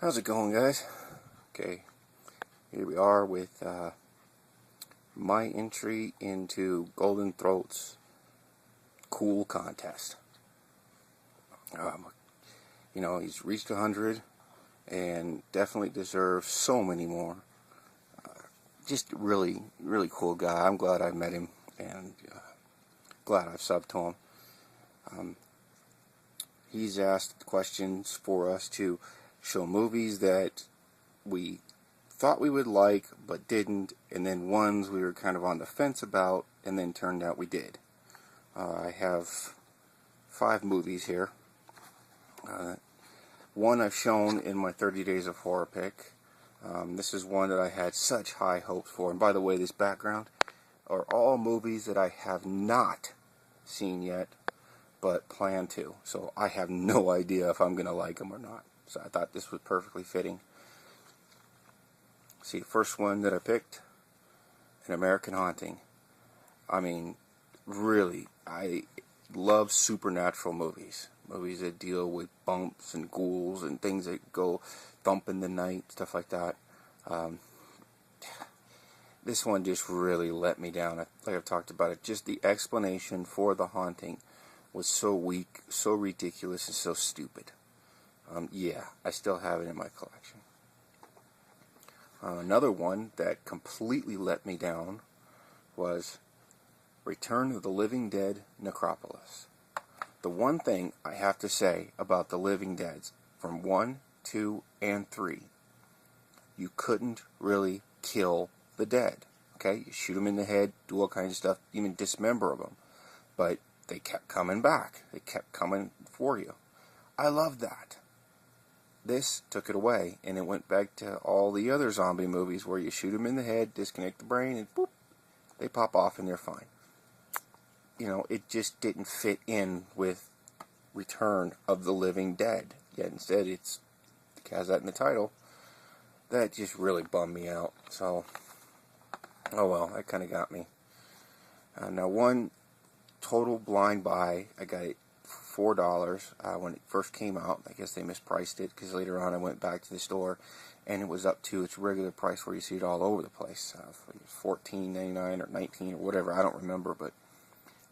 How's it going, guys? Okay, here we are with my entry into Golden Throat's cool contest. He's reached 100 and definitely deserves so many more. Just really, really cool guy. I'm glad I met him and glad I've subbed to him. He's asked questions for us to show movies that we thought we would like but didn't, and then ones we were kind of on the fence about and then turned out we did. I have 5 movies here. One I've shown in my 30 Days of Horror pick. This is one that I had such high hopes for, and by the way, this background are all movies that I have not seen yet but plan to, so I have no idea if I'm going to like them or not. So I thought this was perfectly fitting. See, the first one that I picked, An American Haunting. I mean, really, I love supernatural movies. Movies that deal with bumps and ghouls and things that go thump in the night, stuff like that. This one just really let me down. Like I've talked about it, just the explanation for the haunting was so weak, so ridiculous, and so stupid. Yeah, I still have it in my collection. Another one that completely let me down was Return of the Living Dead Necropolis. The one thing I have to say about the Living Deads from 1, 2, and 3, you couldn't really kill the dead. Okay, you shoot them in the head, do all kinds of stuff, even dismember them, but they kept coming back. They kept coming for you. I love that. This took it away, and it went back to all the other zombie movies where you shoot them in the head, disconnect the brain, and boop, they pop off and they're fine. You know, it just didn't fit in with Return of the Living Dead. Yet instead it has that in the title. That just really bummed me out. So, oh well, that kind of got me. Now, one total blind buy, I got it for $4 when it first came out. I guess they mispriced it because later on I went back to the store and it was up to its regular price where you see it all over the place. $14.99 or $19 or whatever, I don't remember, but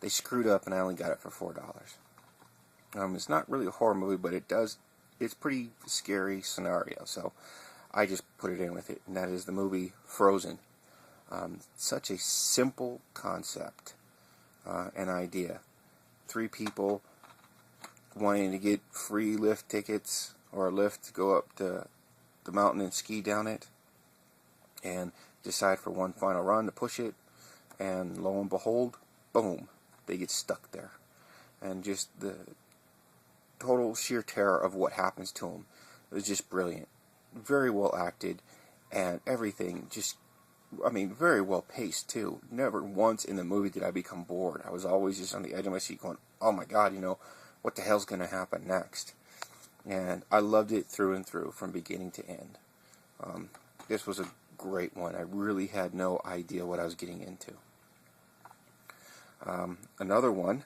they screwed up and I only got it for $4. It's not really a horror movie, but it's pretty scary scenario, so I just put it in with it, and that is the movie Frozen. Such a simple concept, an idea. 3 people wanting to get free lift tickets or a lift to go up the mountain and ski down it, and decide for one final run to push it, and lo and behold, boom, they get stuck there. And just the total sheer terror of what happens to them was just brilliant. Very well acted, and everything just, very well paced too. Never once in the movie did I become bored. I was always just on the edge of my seat going, oh my god, what the hell's going to happen next? And I loved it through and through, from beginning to end. This was a great one. I really had no idea what I was getting into. Another one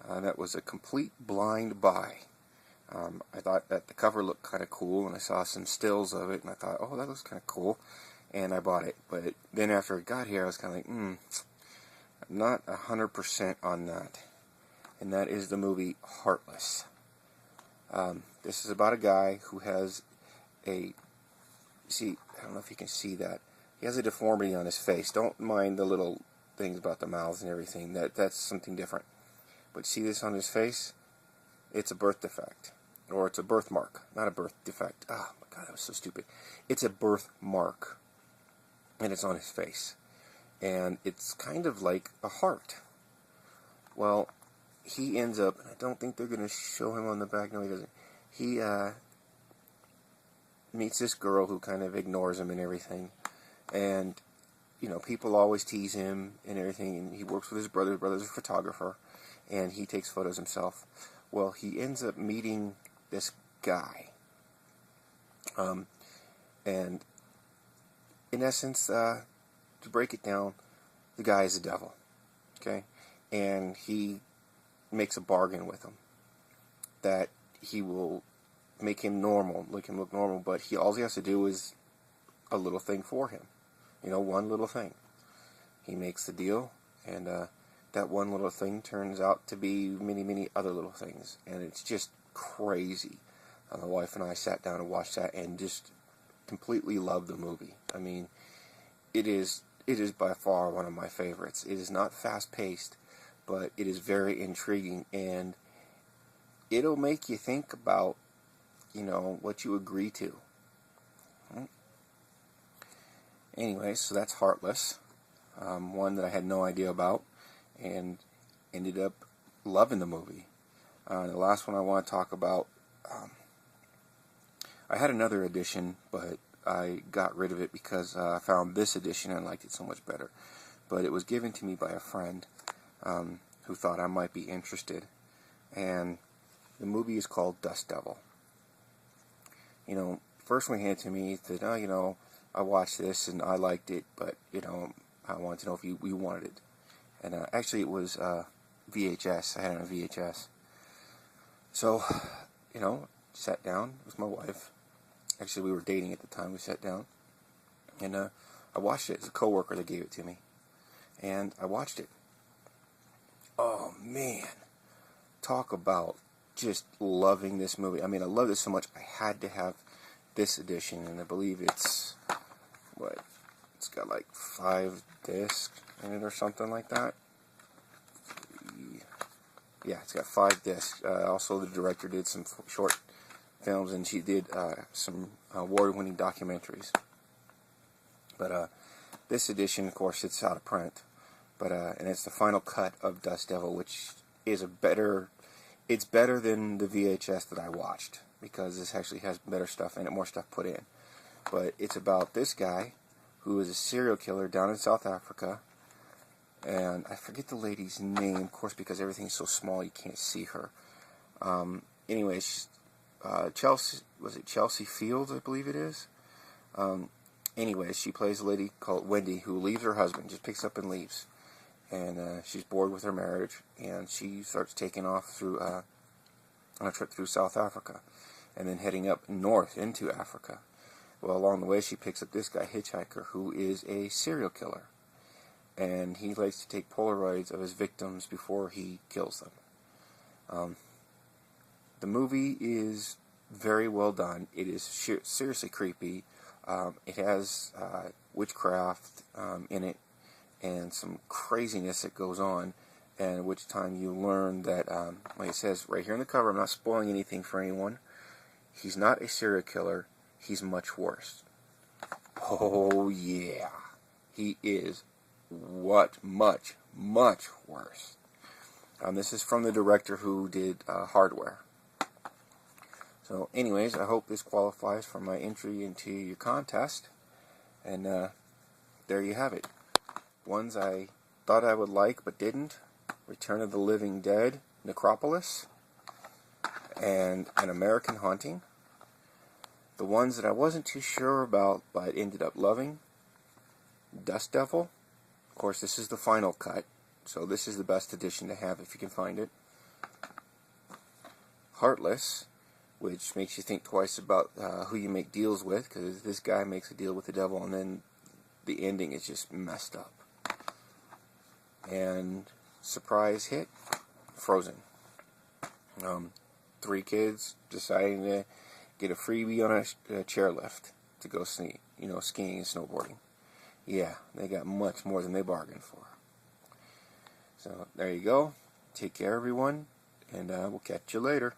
that was a complete blind buy. I thought that the cover looked kind of cool, and I saw some stills of it, and I thought, oh, that looks kind of cool, and I bought it. But then after it got here, I was kind of like, I'm not 100% on that. And that is the movie Heartless. This is about a guy who has I don't know if you can see that. He has a deformity on his face. Don't mind the little things about the mouths and everything. That's something different. But see this on his face? It's a birth defect. Or it's a birthmark. Not a birth defect. Oh my god, that was so stupid. It's a birthmark. And it's on his face. And it's kind of like a heart. Well, he ends up, and I don't think they're going to show him on the back. No, he doesn't. He meets this girl who kind of ignores him and everything. And, people always tease him and everything. And he works with his brother. His brother's a photographer. And he takes photos himself. Well, he ends up meeting this guy. And in essence, to break it down, the guy is the devil. Okay? And he makes a bargain with him that he will make him normal, make him look normal, but all he has to do is a little thing for him. You know, one little thing. He makes the deal, and that one little thing turns out to be many, many other little things, and it's just crazy. My wife and I sat down and watched that and just completely loved the movie. I mean, it is by far one of my favorites. It is not fast-paced, but it is very intriguing, and it'll make you think about, you know, what you agree to. Anyway, so that's Heartless, one that I had no idea about, and ended up loving the movie. The last one I want to talk about, I had another edition, but I got rid of it because I found this edition and liked it so much better. But it was given to me by a friend who thought I might be interested, and the movie is called Dust Devil. You know, first when he handed it to me, he said, "Oh, you know, I watched this and I liked it, but you know, I wanted to know if you wanted it." And actually, it was VHS. I had it on VHS. So, you know, sat down with my wife. Actually, we were dating at the time. We sat down, and I watched it. It's a coworker that gave it to me, and I watched it. Oh man, talk about just loving this movie. I mean, I love this so much. I had to have this edition, and I believe it's what? It's got like 5 discs in it or something like that. Yeah, it's got 5 discs. Also, the director did some short films, and she did some award-winning documentaries. But this edition, of course, it's out of print. But and it's the final cut of Dust Devil, which is it's better than the VHS that I watched, because this actually has better stuff in it, more stuff put in. But it's about this guy who is a serial killer down in South Africa, and I forget the lady's name, of course, because everything's so small you can't see her. Anyway, Chelsea, was it Chelsea Fields, I believe it is? Anyway, she plays a lady called Wendy who leaves her husband, just picks up and leaves. And she's bored with her marriage, and she starts taking off through on a trip through South Africa, and then heading up north into Africa. Well, along the way, she picks up this guy, Hitchhiker, who is a serial killer, and he likes to take Polaroids of his victims before he kills them. The movie is very well done. It is seriously creepy. It has witchcraft in it, and some craziness that goes on, and at which time you learn that, like it says right here in the cover, I'm not spoiling anything for anyone, he's not a serial killer, he's much worse. Oh yeah, he is much, much worse. This is from the director who did Hardware. So anyways, I hope this qualifies for my entry into your contest, and there you have it. Ones I thought I would like but didn't: Return of the Living Dead, Necropolis, and An American Haunting. The ones that I wasn't too sure about but ended up loving: Dust Devil. Of course, this is the final cut, so this is the best edition to have if you can find it. Heartless, which makes you think twice about who you make deals with, because this guy makes a deal with the devil and then the ending is just messed up. And surprise hit, Frozen. 3 kids deciding to get a freebie on a chairlift to go skiing and snowboarding. Yeah, they got much more than they bargained for. So there you go. Take care, everyone, and we'll catch you later.